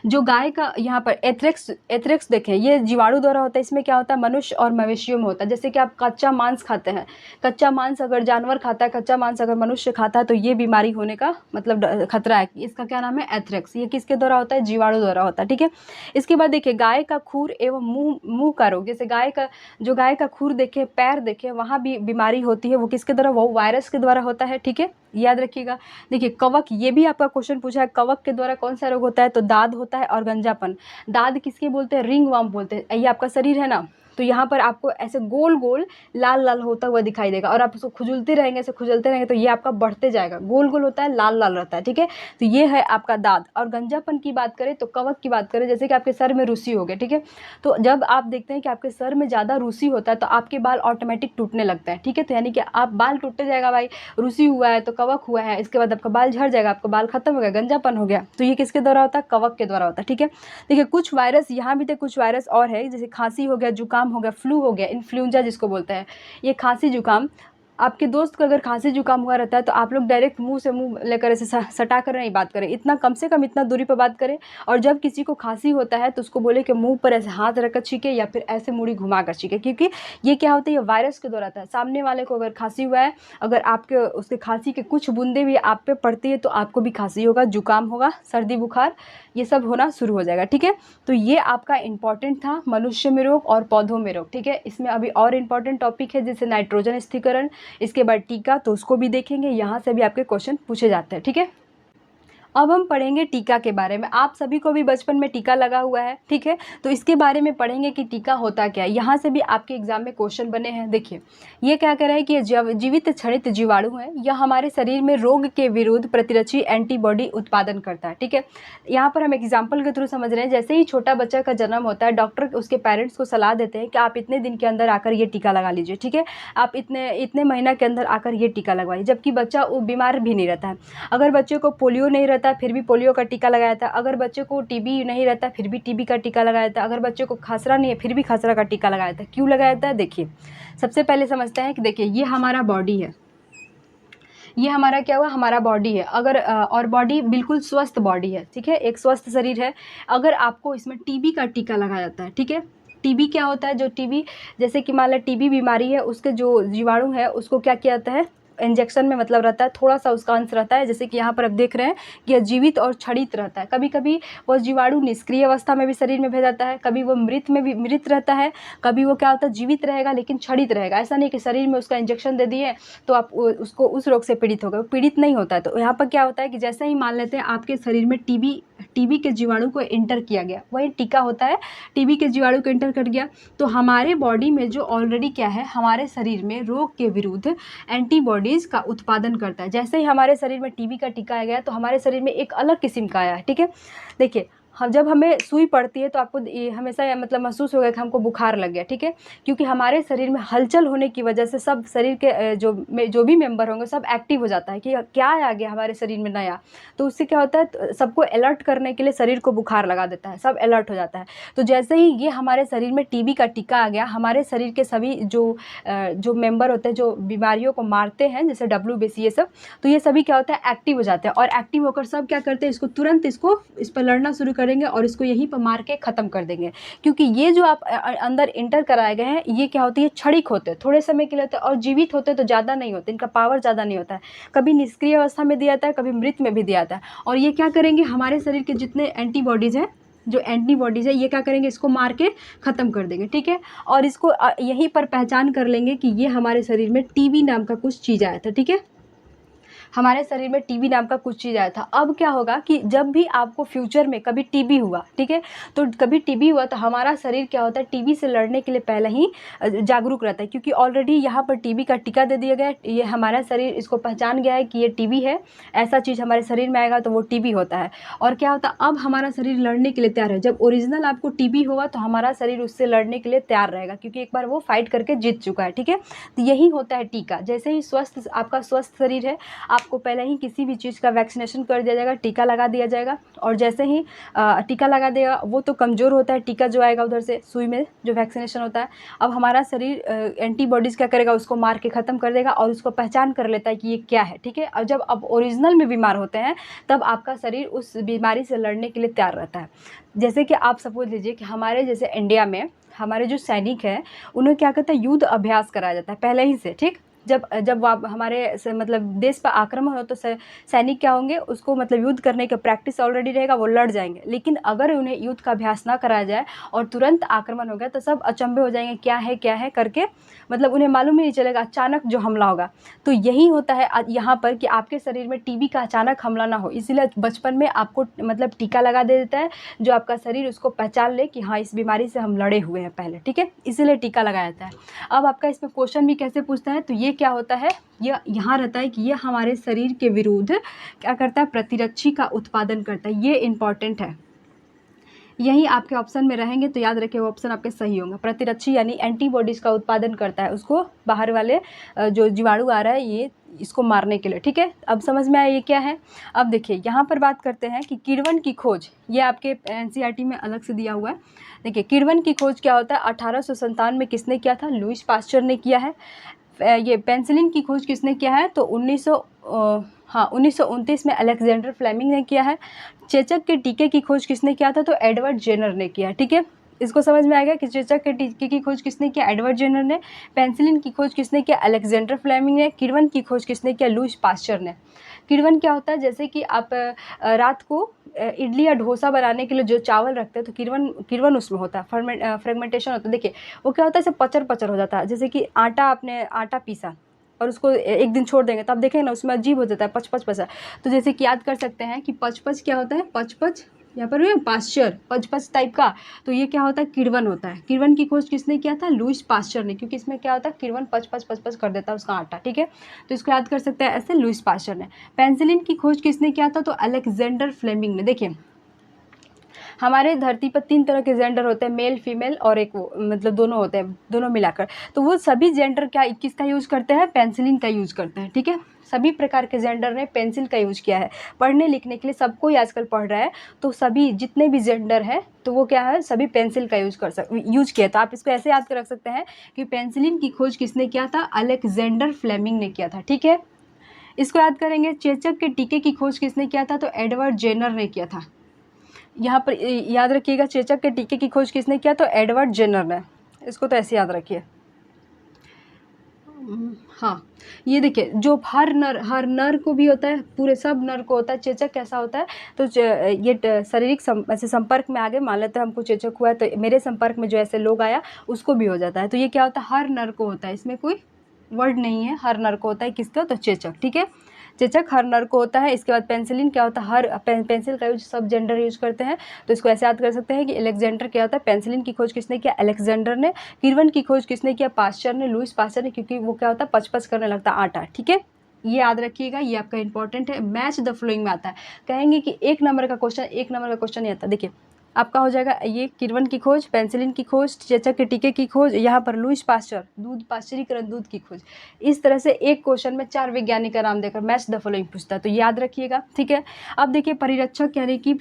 जो गाय का यहाँ पर एथ्रेक्स देखें, ये जीवाणु द्वारा होता है। इसमें क्या होता है, मनुष्य और मवेशियों में होता है। जैसे कि आप कच्चा मांस खाते हैं, कच्चा मांस अगर जानवर खाता है, कच्चा मांस अगर मनुष्य खाता है, तो ये बीमारी होने का मतलब खतरा है। इसका क्या नाम है, एथ्रेक्स। ये किसके द्वारा होता है, जीवाणु द्वारा होता है, ठीक है। इसके बाद देखिए गाय का खूर एवं मुंह का रोग, जैसे गाय का खूर देखे, पैर देखे, वहाँ भी बीमारी होती है, वो किसके द्वारा, वो वायरस के द्वारा होता है, ठीक है, याद रखिएगा। देखिए कवक, ये भी आपका क्वेश्चन पूछा है, कवक के द्वारा कौन सा रोग होता है, तो दाद होता है और गंजापन। दाद किसके बोलते हैं, रिंग वर्म बोलते हैं। ये आपका शरीर है ना, तो यहाँ पर आपको ऐसे गोल गोल लाल लाल होता हुआ दिखाई देगा, और आप उसको खुजलते रहेंगे, ऐसे खुजलते रहेंगे तो ये आपका बढ़ते जाएगा, गोल गोल होता है, लाल लाल रहता है, ठीक है। तो ये है आपका दांत। और गंजापन की बात करें तो कवक की बात करें, जैसे कि आपके सर में रुसी हो गया, ठीक है। तो जब आप देखते हैं कि आपके सर में ज़्यादा रुसी होता है तो आपके बाल ऑटोमेटिक टूटने लगता है, ठीक है। तो यानी कि आप बाल टूटते जाएगा भाई, रुसी हुआ है तो कवक हुआ है, इसके बाद आपका बाल झड़ जाएगा, आपका बाल खत्म हो गया, गंजापन हो गया। तो ये किसके द्वारा होता है? कवक के द्वारा होता है, ठीक है। देखिए कुछ वायरस यहाँ भी थे, कुछ वायरस और है, जैसे खांसी हो गया, जुकाम हो गया, फ्लू हो गया, इन्फ्लुएंजा जिसको बोलते हैं, ये खांसी जुकाम। आपके दोस्त को अगर खांसी जुकाम हुआ रहता है तो आप लोग डायरेक्ट मुंह से मुंह लेकर ऐसे सटा कर नहीं बात करें, इतना कम से कम इतना दूरी पर बात करें। और जब किसी को खांसी होता है तो उसको बोले कि मुंह पर ऐसे हाथ रखकर छीके या फिर ऐसे मुड़ी घुमा कर छीके, क्योंकि ये क्या होता है, ये वायरस के द्वारा आता है। सामने वाले को अगर खांसी हुआ है, अगर आपके उसके खांसी के कुछ बूंदे भी आप पे पड़ती है तो आपको भी खांसी होगा, जुकाम होगा, सर्दी बुखार ये सब होना शुरू हो जाएगा, ठीक है। तो ये आपका इंपॉर्टेंट था मनुष्य में रोग और पौधों में रोग, ठीक है। इसमें अभी और इंपॉर्टेंट टॉपिक है जैसे नाइट्रोजन स्थिरीकरण, इसके बाद टीका, तो उसको भी देखेंगे, यहाँ से भी आपके क्वेश्चन पूछे जाते हैं, ठीक है। अब हम पढ़ेंगे टीका के बारे में। आप सभी को भी बचपन में टीका लगा हुआ है, ठीक है। तो इसके बारे में पढ़ेंगे कि टीका होता क्या है। यहाँ से भी आपके एग्जाम में क्वेश्चन बने हैं। देखिए ये क्या कह रहा है कि ये जीवित क्षणित जीवाणु है, यह हमारे शरीर में रोग के विरुद्ध प्रतिरक्षी एंटीबॉडी उत्पादन करता है, ठीक है। यहाँ पर हम एग्जाम्पल के थ्रू समझ रहे हैं। जैसे ही छोटा बच्चा का जन्म होता है, डॉक्टर उसके पेरेंट्स को सलाह देते हैं कि आप इतने दिन के अंदर आकर ये टीका लगा लीजिए, ठीक है। आप इतने महीना के अंदर आकर ये टीका लगवाइए, जबकि बच्चा वो बीमार भी नहीं रहता है। अगर बच्चे को पोलियो नहीं रहता फिर भी पोलियो का टीका लगाया था, अगर बच्चे को टीबी नहीं रहता फिर भी टीबी का टीका लगाया था, अगर बच्चे को खसरा नहीं है फिर भी खसरा का टीका लगाया था। क्यों लगाया था? देखिए सबसे पहले समझते हैं कि देखिए ये हमारा बॉडी है, ये हमारा क्या हुआ, हमारा बॉडी है। अगर और बॉडी बिल्कुल स्वस्थ बॉडी है, ठीक है, एक स्वस्थ शरीर है। अगर आपको इसमें टीबी का टीका लगाया जाता है, ठीक है। टीबी क्या होता है? जो टीबी, जैसे कि मान लो टीबी बीमारी है, उसके जो जीवाणु है उसको क्या किया जाता है, इंजेक्शन में मतलब रहता है, थोड़ा सा उसका अंश रहता है। जैसे कि यहाँ पर आप देख रहे हैं कि यह जीवित और क्षणित रहता है। कभी कभी वो जीवाणु निष्क्रिय अवस्था में भी शरीर में भेज जाता है, कभी वो मृत में भी मृत रहता है, कभी वो क्या होता है जीवित रहेगा लेकिन क्षणित रहेगा। ऐसा नहीं कि शरीर में उसका इंजेक्शन दे दिए तो आप उसको उस रोग से पीड़ित हो गए, पीड़ित नहीं होता है। तो यहाँ पर क्या होता है कि जैसे ही मान लेते हैं आपके शरीर में टीबी के जीवाणु को एंटर किया गया, वही टीका होता है, टीबी के जीवाणु को एंटर कर गया तो हमारे बॉडी में जो ऑलरेडी क्या है, हमारे शरीर में रोग के विरुद्ध एंटीबॉडीज का उत्पादन करता है। जैसे ही हमारे शरीर में टीबी का टीका आ गया तो हमारे शरीर में एक अलग किस्म का आया है, ठीक है। देखिए हम जब हमें सुई पड़ती है तो आपको ये हमेशा मतलब महसूस होगा कि हमको बुखार लग गया, ठीक है, क्योंकि हमारे शरीर में हलचल होने की वजह से सब शरीर के जो भी मेंबर होंगे सब एक्टिव हो जाता है कि क्या आ गया हमारे शरीर में नया। तो उससे क्या होता है, तो सबको अलर्ट करने के लिए शरीर को बुखार लगा देता है, सब अलर्ट हो जाता है। तो जैसे ही ये हमारे शरीर में टीबी का टीका आ गया, हमारे शरीर के सभी जो मेंबर होते हैं जो बीमारियों को मारते हैं जैसे WBC ये सब, तो ये सभी क्या होता है एक्टिव हो जाते हैं। और एक्टिव होकर सब क्या करते हैं, इसको तुरंत इस पर लड़ना शुरू करेंगे और इसको यहीं पर मार के ख़त्म कर देंगे। क्योंकि ये जो आप अंदर इंटर कराए गए हैं ये क्या होती है, क्षणिक होते हैं, थोड़े समय के लिए होते हैं, और जीवित होते हैं तो ज़्यादा नहीं होते, इनका पावर ज़्यादा नहीं होता है। कभी निष्क्रिय अवस्था में दिया जाता है, कभी मृत में भी दिया जाता है। और ये क्या करेंगे, हमारे शरीर के जितने एंटीबॉडीज़ हैं, जो एंटीबॉडीज़ है ये क्या करेंगे, इसको मार के ख़त्म कर देंगे, ठीक है। और इसको यहीं पर पहचान कर लेंगे कि ये हमारे शरीर में टीबी नाम का कुछ चीज़ आया था, ठीक है, हमारे शरीर में टीबी नाम का कुछ चीज़ आया था। अब क्या होगा कि जब भी आपको फ्यूचर में कभी टीबी हुआ, ठीक है, तो कभी टीबी हुआ तो हमारा शरीर क्या होता है, टीबी से लड़ने के लिए पहले ही जागरूक रहता है, क्योंकि ऑलरेडी यहाँ पर टीबी का टीका दे दिया गया है। ये हमारा शरीर इसको पहचान गया है कि ये टीबी है, ऐसा चीज़ हमारे शरीर में आएगा तो वो टीबी होता है। और क्या होता है, अब हमारा शरीर लड़ने के लिए तैयार है। जब ओरिजिनल आपको टीबी होगा तो हमारा शरीर उससे लड़ने के लिए तैयार रहेगा, क्योंकि एक बार वो फाइट करके जीत चुका है, ठीक है। तो यही होता है टीका। जैसे ही आपका स्वस्थ शरीर है, आपको पहले ही किसी भी चीज़ का वैक्सीनेशन कर दिया जाएगा, टीका लगा दिया जाएगा। और जैसे ही टीका लगा देगा, वो तो कमज़ोर होता है, टीका जो आएगा उधर से सुई में जो वैक्सीनेशन होता है, अब हमारा शरीर एंटीबॉडीज़ क्या करेगा, उसको मार के ख़त्म कर देगा और उसको पहचान कर लेता है कि ये क्या है, ठीक है। और जब आप ओरिजिनल में बीमार होते हैं तब आपका शरीर उस बीमारी से लड़ने के लिए तैयार रहता है। जैसे कि आप सपोज लीजिए कि हमारे जैसे इंडिया में हमारे जो सैनिक हैं उन्हें क्या कहते हैं, युद्ध अभ्यास कराया जाता है पहले ही से, ठीक। जब जब हमारे मतलब देश पर आक्रमण हो तो सैनिक क्या होंगे, उसको मतलब युद्ध करने का प्रैक्टिस ऑलरेडी रहेगा, वो लड़ जाएंगे। लेकिन अगर उन्हें युद्ध का अभ्यास ना कराया जाए और तुरंत आक्रमण हो गया तो सब अचंभे हो जाएंगे, क्या है करके, मतलब उन्हें मालूम ही नहीं चलेगा, अचानक जो हमला होगा। तो यही होता है यहाँ पर कि आपके शरीर में टीबी का अचानक हमला ना हो, इसीलिए बचपन में आपको मतलब टीका लगा दे देता है, जो आपका शरीर उसको पहचान ले कि हाँ इस बीमारी से हम लड़े हुए हैं पहले, ठीक है, इसीलिए टीका लगाया जाता है। अब आपका इसमें क्वेश्चन भी कैसे पूछता है, तो ये क्या होता है, ये यहाँ रहता है कि ये हमारे शरीर के विरुद्ध क्या करता है, प्रतिरक्षी का उत्पादन करता है। ये इंपॉर्टेंट है, यही आपके ऑप्शन में रहेंगे तो याद रखिए वो ऑप्शन आपके सही होंगे। प्रतिरक्षी यानी एंटीबॉडीज़ का उत्पादन करता है, उसको बाहर वाले जो जीवाणु आ रहा है ये इसको मारने के लिए, ठीक है। अब समझ में आया ये क्या है। अब देखिए यहाँ पर बात करते हैं कि किण्वन की खोज, ये आपके एनसीईआरटी में अलग से दिया हुआ है। देखिए किण्वन की खोज क्या होता है, 1857 में किसने किया था, लुईस पास्चर ने किया है। ये पेनिसिलिन की खोज किसने किया है, तो 1929 में अलेक्जेंडर फ्लेमिंग ने किया है। चेचक के टीके की खोज किसने किया था, तो एडवर्ड जेनर ने किया, ठीक है। इसको समझ में आएगा कि चेचक के टीके की खोज किसने किया, एडवर्ड जेनर ने। पेनिसिलिन की खोज किसने किया, अलेक्जेंडर फ्लेमिंग ने। किण्वन की खोज किसने किया, लुईस पास्चर ने। किण्वन क्या होता है, जैसे कि आप रात को इडली या डोसा बनाने के लिए जो चावल रखते हैं तो किण्वन उसमें होता है, फ्रेगमेंटेशन होता है। देखिए वो क्या होता है, पचर पचर हो जाता है, जैसे कि आपने आटा पीसा और उसको एक दिन छोड़ देंगे तब देखेंगे ना उसमें अजीब हो जाता है, पच पच। तो जैसे कि याद कर सकते हैं कि पच क्या होता है, पच यहाँ पर पास्चर पच टाइप का, तो ये क्या होता है, किण्वन होता है। किण्वन की खोज किसने किया था, लुईस पास्चर ने, क्योंकि इसमें क्या होता है, किण्वन पच कर देता है उसका आटा, ठीक है। तो इसको याद कर सकते हैं ऐसे, लुईस पास्चर ने। पेनिसिलिन की खोज किसने किया था, तो अलेक्जेंडर फ्लेमिंग ने। देखिए हमारे धरती पर 3 तरह के जेंडर होते हैं, मेल फीमेल और एक वो मतलब दोनों होते हैं, दोनों मिलाकर। तो वो सभी जेंडर क्या किसका यूज़ करते हैं, पेनिसिलिन का यूज़ करते हैं, ठीक है। सभी प्रकार के जेंडर ने पेंसिल का यूज़ किया है। पढ़ने लिखने के लिए सबको ही आजकल पढ़ रहा है, तो सभी जितने भी जेंडर है तो वो क्या है, सभी पेंसिल का यूज़ किया। तो आप इसको ऐसे याद कर रख सकते हैं कि पेनिसिलिन की खोज किसने किया था, अलेक्जेंडर फ्लेमिंग ने किया था, ठीक है। इसको याद करेंगे। चेचक के टीके की खोज किसने किया था, तो एडवर्ड जेनर ने किया था। यहाँ पर याद रखिएगा, चेचक के टीके की खोज किसने किया, तो एडवर्ड जेनर ने। इसको तो ऐसे याद रखिए। हाँ ये देखिए, जो हर नर को भी होता है, पूरे सब नर को होता है। चेचक कैसा होता है, तो ये शारीरिक ऐसे संपर्क में आ गए, मान लेते हैं हमको चेचक हुआ है तो मेरे संपर्क में जो ऐसे लोग आया उसको भी हो जाता है। तो ये क्या होता है, हर नर को होता है, इसमें कोई वर्ड नहीं है, हर नर को होता है। किसका, तो चेचक, ठीक है। चेचक हर नर को होता है। इसके बाद पेनिसिलिन क्या होता है, हर पेंसिल का यूज सब जेंडर यूज करते हैं। तो इसको ऐसे याद कर सकते हैं कि अलेक्जेंडर क्या होता है, पेनिसिलिन की खोज किसने किया, अलेक्जेंडर ने। किण्वन की खोज किसने किया, पास्चर ने, लुईस पास्चर ने, क्योंकि वो क्या होता है, पच करने लगता है आटा, ठीक है। ये याद रखिएगा, ये आपका इंपॉर्टेंट है। मैच द फ्लोइंग में आता है, कहेंगे कि 1 नंबर का क्वेश्चन नहीं आता। देखिए आपका हो जाएगा ये किण्वन की खोज, पेनिसिलिन की खोज, चेचक के टीके की खोज, यहाँ पर लुईस पास्चर दूध पाश्चरीकरण दूध की खोज। इस तरह से एक क्वेश्चन में 4 वैज्ञानिक का नाम देकर मैच द फॉलोइंग पूछता है, तो याद रखिएगा, ठीक है। अब देखिए परिरक्षक यानी कि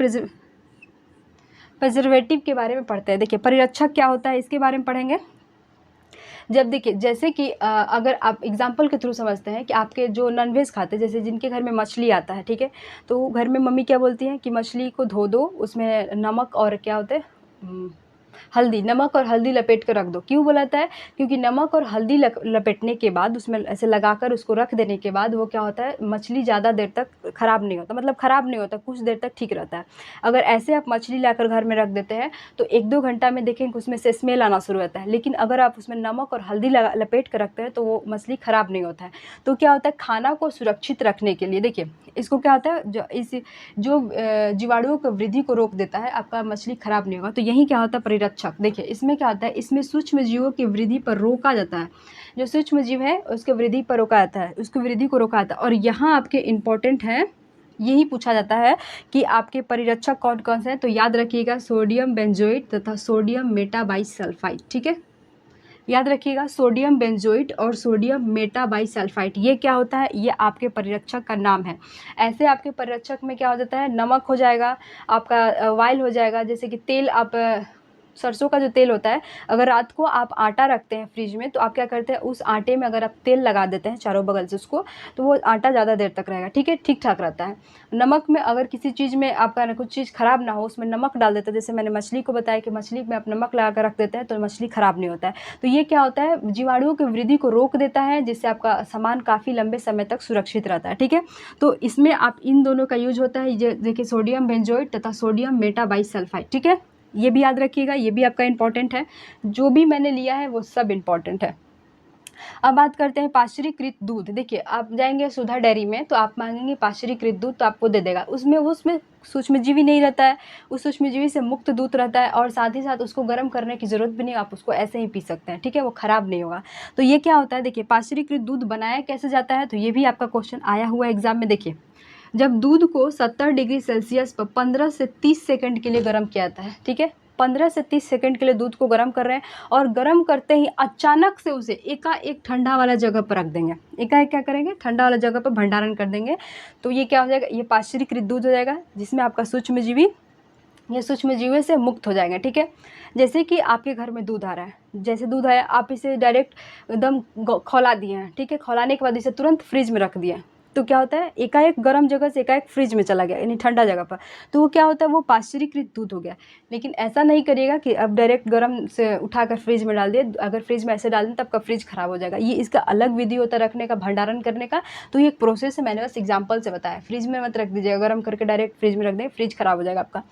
प्रिजर्वेटिव के बारे में पढ़ते हैं। देखिए परिरक्षक क्या होता है इसके बारे में पढ़ेंगे। जब देखिए जैसे कि अगर आप एग्जाम्पल के थ्रू समझते हैं कि आपके जो नॉनवेज खाते हैं, जैसे जिनके घर में मछली आता है, ठीक है, तो घर में मम्मी क्या बोलती हैं कि मछली को धो दो, उसमें नमक और क्या होते हैं नमक और हल्दी लपेट कर रख दो। क्यों बोलाता है, क्योंकि नमक और हल्दी लपेटने के बाद उसमें ऐसे लगाकर उसको रख देने के बाद वो क्या होता है, मछली ज़्यादा देर तक ख़राब नहीं होता, मतलब ख़राब नहीं होता, कुछ देर तक ठीक रहता है। अगर ऐसे आप मछली लाकर घर में रख देते हैं तो 1-2 घंटा में देखेंगे उसमें से स्मेल आना शुरू होता है। लेकिन अगर आप उसमें नमक और हल्दी लपेट कर रखते हैं तो वो मछली ख़राब नहीं होता है। तो क्या होता है, खाना को सुरक्षित रखने के लिए देखिए इसको क्या होता है, जो जीवाणुओं की वृद्धि को रोक देता है, आपका मछली ख़राब नहीं होगा। तो यही क्या होता है, परिरक्षक। देखिए इसमें क्या होता है, इसमें सूक्ष्म जीवों की वृद्धि पर रोका जाता है। जो सूक्ष्म जीव है उसके वृद्धि पर रोका जाता है, उसकी वृद्धि को रोका जाता है। और यहाँ आपके इम्पोर्टेंट है, यही पूछा जाता है कि आपके परिरक्षक कौन कौन से हैं। तो याद रखिएगा, सोडियम बेंजोइट तथा सोडियम मेटाबाइसल्फाइड, ठीक है। याद रखिएगा, सोडियम बेंजोइट और सोडियम मेटाबाइसल्फाइड, ये क्या होता है, ये आपके परिरक्षक का नाम है। ऐसे आपके परिरक्षक में क्या हो जाता है, नमक हो जाएगा, आपका वाइल हो जाएगा, जैसे कि तेल आप सरसों का जो तेल होता है, अगर रात को आप आटा रखते हैं फ्रिज में तो आप क्या करते हैं, उस आटे में अगर आप तेल लगा देते हैं चारों बगल से उसको, तो वो आटा ज़्यादा देर तक रहेगा, ठीक है, ठीक ठाक रहता है। नमक में अगर किसी चीज़ में आपका कुछ चीज़ ख़राब ना हो, उसमें नमक डाल देते हैं, जैसे मैंने मछली को बताया कि मछली में आप नमक लगा कर रख देते हैं तो मछली ख़राब नहीं होता है। तो ये क्या होता है, जीवाणुओं की वृद्धि को रोक देता है, जिससे आपका सामान काफ़ी लंबे समय तक सुरक्षित रहता है, ठीक है। तो इसमें आप इन दोनों का यूज होता है, ये देखिए सोडियम बेंजोएट तथा सोडियम मेटाबाइसल्फाइड, ठीक है, ये भी याद रखिएगा, ये भी आपका इंपॉर्टेंट है। जो भी मैंने लिया है वो सब इंपॉर्टेंट है। अब बात करते हैं पाश्चरीकृत दूध। देखिए आप जाएंगे सुधा डेयरी में तो आप मांगेंगे पाश्चरीकृत दूध तो आपको दे देगा, उसमें सूक्ष्मजीवी नहीं रहता है, उस सूक्ष्मजीवी से मुक्त दूध रहता है, और साथ ही साथ उसको गर्म करने की ज़रूरत भी नहीं, आप उसको ऐसे ही पी सकते हैं, ठीक है, वो ख़राब नहीं होगा। तो ये क्या होता है, देखिए पाश्चरीकृत दूध बनाया कैसे जाता है, तो ये भी आपका क्वेश्चन आया हुआ है एग्जाम में। देखिए जब दूध को 70 डिग्री सेल्सियस पर 15 से 30 सेकंड के लिए गर्म किया जाता है, ठीक है, 15 से 30 सेकंड के लिए दूध को गर्म कर रहे हैं, और गर्म करते ही अचानक से उसे एकाएक ठंडा वाला जगह पर रख देंगे। एकाएक क्या करेंगे, ठंडा वाला जगह पर भंडारण कर देंगे। तो ये क्या हो जाएगा, ये पाश्चरीकृत दूध हो जाएगा, जिसमें आपका सूक्ष्मजीवी, ये सूक्ष्मजीवी से मुक्त हो जाएंगे, ठीक है। जैसे कि आपके घर में दूध आ रहा है, जैसे दूध आया आप इसे डायरेक्ट एकदम खौला दिए हैं, ठीक है, खौलाने के बाद इसे तुरंत फ्रिज में रख दिए, तो क्या होता है, एकाएक गर्म जगह से एकाएक फ्रिज में चला गया, यानी ठंडा जगह पर, तो वो क्या होता है, वो पाश्चरीकृत दूध हो गया। लेकिन ऐसा नहीं करिएगा कि अब डायरेक्ट गर्म से उठाकर फ्रिज में डाल दिए, अगर फ्रिज में ऐसे डाल दें तब का फ्रिज ख़राब हो जाएगा, ये इसका अलग विधि होता है रखने का, भंडारण करने का। तो ये एक प्रोसेस है, मैंने बस एग्जाम्पल से बताया, फ्रिज में मत रख दीजिएगा, गर्म करके डायरेक्ट फ्रिज में रख दें, फ्रिज ख़राब हो जाएगा आपका।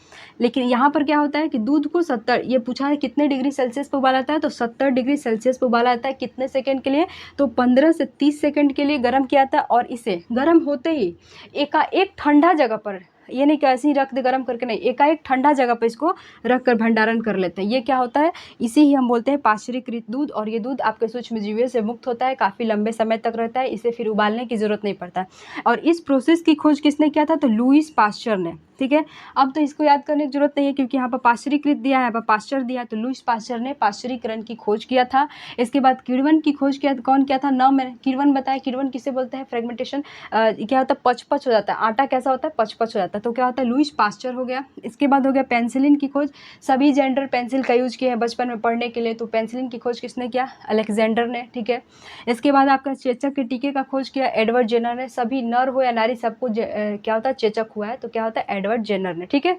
लेकिन यहाँ पर क्या होता है कि दूध को 70, ये पूछा है कितने डिग्री सेल्सियस पर उबाला जाता है, तो 70 डिग्री सेल्सियस पर उबाला जाता है, कितने सेकेंड के लिए, तो 15 से 30 सेकेंड के लिए गर्म किया जाता है, और इसे गर्म होते ही एकाएक ठंडा जगह पर, ये नहीं कि ऐसे ही रख दे गर्म करके, नहीं, एकाएक ठंडा जगह पर इसको रख कर भंडारण कर लेते हैं। ये क्या होता है, इसे ही हम बोलते हैं पाश्चरीकृत दूध, और ये दूध आपके सूक्ष्मजीवियों से मुक्त होता है, काफ़ी लंबे समय तक रहता है, इसे फिर उबालने की ज़रूरत नहीं पड़ता। और इस प्रोसेस की खोज किसने किया था, तो लुईस पाश्चर ने, ठीक है। अब तो इसको याद करने की जरूरत नहीं है, क्योंकि यहाँ पर पाश्चरीकृत दिया है, यहाँ पर पाश्चर दिया है, तो लुईस पाश्चर ने पाश्चरीकरण की खोज किया था। इसके बाद किण्वन की खोज किया, कौन किया था, नाम मैंने किण्वन बताया। किण्वन किसे बोलते हैं, फ्रेगमेंटेशन, क्या होता है, पच-पच हो जाता है, आटा कैसा होता है, पच-पच हो जाता है, तो क्या होता है, लुईस पाश्चर हो गया। इसके बाद हो गया पेंसिलिन की खोज, सभी जेंडर पेंसिल का यूज किए हैं बचपन में पढ़ने के लिए, तो पेंसिलिन की खोज किसने किया, अलेक्जेंडर ने, ठीक है। इसके बाद आपका चेचक के टीके का खोज किया एडवर्ड जेनर ने, सभी नर हो या नारी सबको क्या होता है, चेचक हुआ है, तो क्या होता है, एडवर्ड जेनर ने, ठीक है।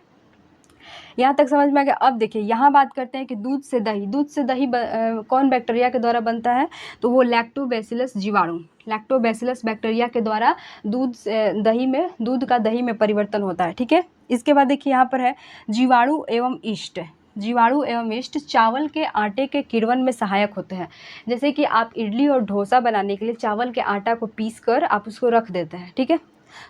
यहाँ तक समझ में आ गया। अब देखिए यहाँ बात करते हैं कि दूध से दही, कौन बैक्टीरिया के द्वारा बनता है, तो वो लैक्टोबैसिलस जीवाणु, लैक्टोबैसिलस बैक्टीरिया के द्वारा दूध का दही में परिवर्तन होता है, ठीक है। इसके बाद देखिए यहाँ पर है जीवाणु एवं ईस्ट। जीवाणु एवं ईस्ट चावल के आटे के किण्वन में सहायक होते हैं। जैसे कि आप इडली और डोसा बनाने के लिए चावल के आटा को पीस कर आप उसको रख देते हैं, ठीक है,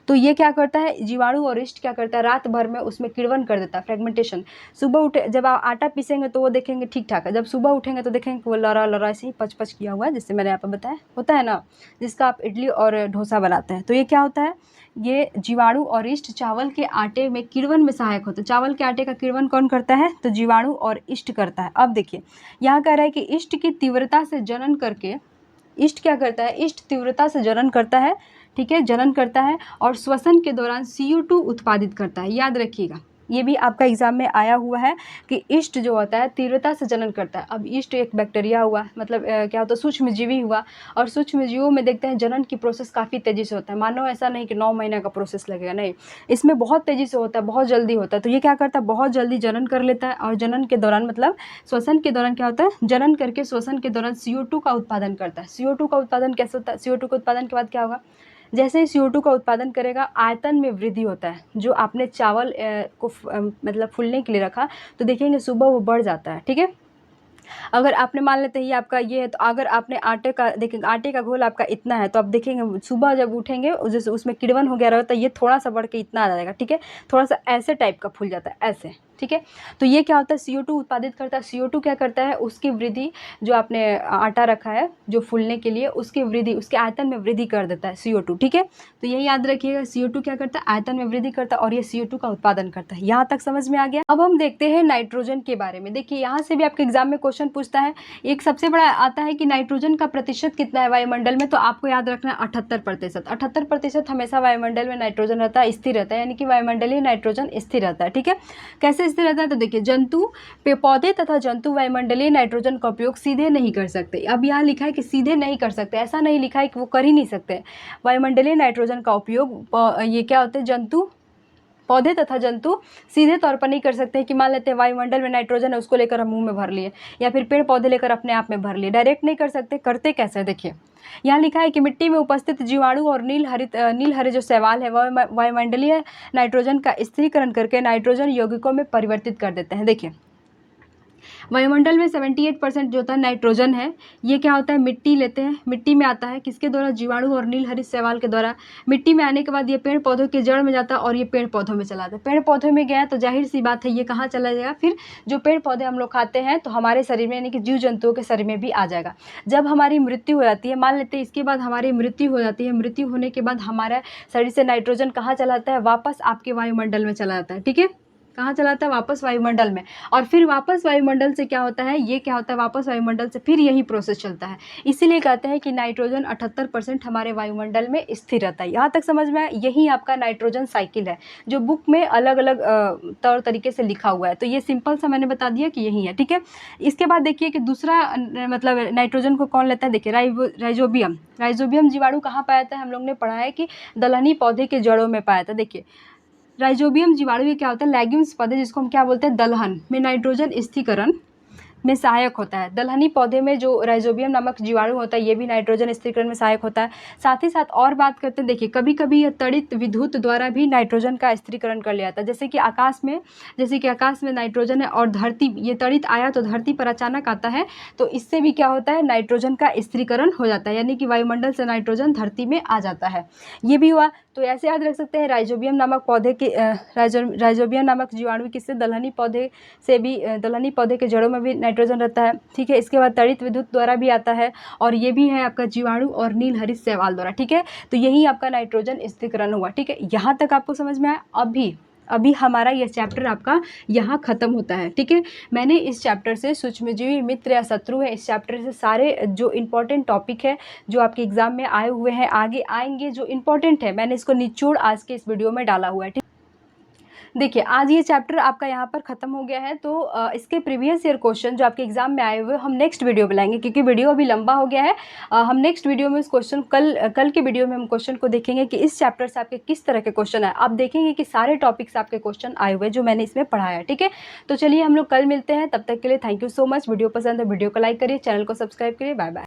तो ये क्या करता है, जीवाणु और ईस्ट क्या करता है, रात भर में उसमें किण्वन कर देता है, फ्रेगमेंटेशन। सुबह उठे जब आप आटा पीसेंगे तो वो देखेंगे ठीक ठाक है, जब सुबह उठेंगे तो देखेंगे कि वो लड़ा लड़ा ऐसे ही पच पच किया हुआ है, जिससे मैंने यहाँ पर बताया, होता है ना, जिसका आप इडली और डोसा बनाते हैं। तो ये क्या होता है, ये जीवाणु और ईस्ट चावल के आटे में किण्वन में सहायक होता है। चावल के आटे का किण्वन कौन करता है, तो जीवाणु और ईस्ट करता है। अब देखिए यहाँ कह रहा है कि ईस्ट की तीव्रता से जनन करके, ईस्ट क्या करता है, ईस्ट तीव्रता से जनन करता है, ठीक है, जनन करता है, और श्वसन के दौरान CO2 उत्पादित करता है। याद रखिएगा, ये भी आपका एग्जाम में आया हुआ है कि ईस्ट जो होता है तीव्रता से जनन करता है। अब ईस्ट एक बैक्टीरिया हुआ, मतलब क्या होता है, सूक्ष्मजीवी हुआ, और सूक्ष्मजीवों में देखते हैं जनन की प्रोसेस काफ़ी तेज़ी से होता है। मानो ऐसा नहीं कि 9 महीने का प्रोसेस लगेगा, नहीं, इसमें बहुत तेज़ी से होता है, बहुत जल्दी होता है। तो ये क्या करता है, बहुत जल्दी जनन कर लेता है, और जनन के दौरान मतलब श्वसन के दौरान क्या होता है, जनन करके श्वसन के दौरान CO2 का उत्पादन करता है। CO2 का उत्पादन कैसे होता है, CO2 के उत्पादन के बाद क्या होगा, जैसे ही CO2 का उत्पादन करेगा आयतन में वृद्धि होता है। जो आपने चावल को मतलब फूलने के लिए रखा, तो देखेंगे सुबह वो बढ़ जाता है, ठीक है। अगर आपने मान लेते हैं ये आपका ये है, तो अगर आपने आटे का देखेंगे, आटे का घोल आपका इतना है, तो आप देखेंगे सुबह जब उठेंगे जैसे उसमें किण्वन हो गया रहता है, ये थोड़ा सा बढ़ के इतना आ जाएगा, ठीक है, थोड़ा सा ऐसे टाइप का फूल जाता है, ऐसे, ठीक है। तो ये क्या होता है, CO2 उत्पादित करता है। CO2 क्या करता है, उसकी वृद्धि, जो आपने आटा रखा है जो फूलने के लिए, उसकी वृद्धि, उसके आयतन में वृद्धि कर देता है CO2, ठीक है। तो यही याद रखिएगा, CO2 क्या करता है, आयतन में वृद्धि करता है, और ये CO2 का उत्पादन करता है। यहाँ तक समझ में आ गया। अब हम देखते हैं नाइट्रोजन के बारे में। देखिए यहाँ से भी आपके एग्जाम में क्वेश्चन क्वेश्चन पूछता है। एक सबसे बड़ा आता है कि नाइट्रोजन का प्रतिशत कितना है वायुमंडल में, तो आपको याद रखना है 78%। 78% हमेशा वायुमंडल में नाइट्रोजन रहता है, स्थिर रहता है, यानी कि वायुमंडलीय नाइट्रोजन स्थिर रहता है। ठीक है, कैसे स्थिर रहता है, तो देखिए जंतु, पौधे तथा जंतु वायुमंडलीय नाइट्रोजन का उपयोग सीधे नहीं कर सकते। अब यहाँ लिखा है कि सीधे नहीं कर सकते, ऐसा नहीं लिखा है कि वो कर ही नहीं सकते। वायुमंडलीय नाइट्रोजन का उपयोग ये क्या होते हैं, जंतु, पौधे तथा जंतु सीधे तौर पर नहीं कर सकते हैं कि मान लेते हैं वायुमंडल में नाइट्रोजन है, उसको लेकर हम मुंह में भर लिए, या फिर पेड़ पौधे लेकर अपने आप में भर लिए, डायरेक्ट नहीं कर सकते। करते कैसे, देखिए यहाँ लिखा है कि मिट्टी में उपस्थित जीवाणु और नील हरे जो शैवाल है वह वायुमंडलीय नाइट्रोजन का स्थिरीकरण करके नाइट्रोजन यौगिकों में परिवर्तित कर देते हैं। देखिए वायुमंडल में 78% जो होता है नाइट्रोजन है, ये क्या होता है, मिट्टी लेते हैं, मिट्टी में आता है, किसके द्वारा, जीवाणु और नील हरित शैवाल के द्वारा। मिट्टी में आने के बाद ये पेड़ पौधों के जड़ में जाता है और ये पेड़ पौधों में चला जाता है। पेड़ पौधों में गया तो जाहिर सी बात है ये कहाँ चला जाएगा, फिर जो पेड़ पौधे हम लोग खाते हैं तो हमारे शरीर में, यानी कि जीव जंतुओं के शरीर में भी आ जाएगा। जब हमारी मृत्यु हो जाती है, मान लेते हैं इसके बाद हमारी मृत्यु हो जाती है, मृत्यु होने के बाद हमारा शरीर से नाइट्रोजन कहाँ चला जाता है, वापस आपके वायुमंडल में चला जाता है। ठीक है, कहाँ चला जाता है, वापस वायुमंडल में। और फिर वापस वायुमंडल से क्या होता है, ये क्या होता है, वापस वायुमंडल से फिर यही प्रोसेस चलता है। इसीलिए कहते हैं कि नाइट्रोजन 78% हमारे वायुमंडल में स्थिर रहता है। यहाँ तक समझ में आया, यही आपका नाइट्रोजन साइकिल है जो बुक में अलग अलग तौर तरीके से लिखा हुआ है। तो ये सिंपल सा मैंने बता दिया कि यही है। ठीक है, इसके बाद देखिए कि दूसरा मतलब नाइट्रोजन को कौन लेता है, देखिए राइजोबियम। राइजोबियम जीवाणु कहाँ पाया जाता है, हम लोग ने पढ़ा है कि दलहनी पौधे के जड़ों में पाया था। देखिए राइजोबियम जीवाणु ये क्या होता है, लेग्यूम्स पौधे जिसको हम क्या बोलते हैं, दलहन में नाइट्रोजन स्थिरीकरण में सहायक होता है। दलहनी पौधे में जो राइजोबियम नामक जीवाणु होता है ये भी नाइट्रोजन स्थिरीकरण में सहायक होता है। साथ ही साथ और बात करते हैं, देखिए कभी कभी यह तड़ित विद्युत द्वारा भी नाइट्रोजन का स्थिरीकरण कर लिया जाता है। जैसे कि आकाश में नाइट्रोजन है और धरती, ये तड़ित आया तो धरती पर अचानक आता है, तो इससे भी क्या होता है, नाइट्रोजन का स्थिरीकरण हो जाता है, यानी कि वायुमंडल से नाइट्रोजन धरती में आ जाता है। ये भी हुआ। तो ऐसे याद रख सकते हैं, राइजोबियम नामक पौधे के राइजोबियम नामक जीवाणु किससे, दलहनी पौधे से भी, दलहनी पौधे के जड़ों में भी नाइट्रोजन रहता है। ठीक है, इसके बाद तड़ित विद्युत द्वारा भी आता है, और ये भी है आपका जीवाणु और नील हरित शैवाल द्वारा। ठीक है, तो यही आपका नाइट्रोजन स्थिरीकरण हुआ। ठीक है, यहाँ तक आपको समझ में आया। अभी हमारा यह चैप्टर आपका यहाँ ख़त्म होता है। ठीक है, मैंने इस चैप्टर से सूक्ष्मजीवी मित्र या शत्रु है, इस चैप्टर से सारे जो इम्पोर्टेंट टॉपिक है जो आपके एग्जाम में आए हुए हैं, आगे आएंगे, जो इम्पोर्टेंट है, मैंने इसको निचोड़ आज के इस वीडियो में डाला हुआ है। ठीक, देखिए आज ये चैप्टर आपका यहाँ पर ख़त्म हो गया है। तो इसके प्रीवियस ईयर क्वेश्चन जो आपके एग्जाम में आए हुए हम नेक्स्ट वीडियो में लाएंगे, क्योंकि वीडियो अभी लंबा हो गया है। हम नेक्स्ट वीडियो में इस क्वेश्चन कल के वीडियो में हम क्वेश्चन को देखेंगे कि इस चैप्टर से आपके किस तरह के क्वेश्चन आए। आप देखेंगे कि सारे टॉपिक्स आपके क्वेश्चन आए हुए जो मैंने इसमें पढ़ाया है। ठीक है, तो चलिए हम लोग कल मिलते हैं, तब तक के लिए thank you so much. Video पसंद है वीडियो को लाइक करिए, चैनल को सब्सक्राइब करिए। Bye bye.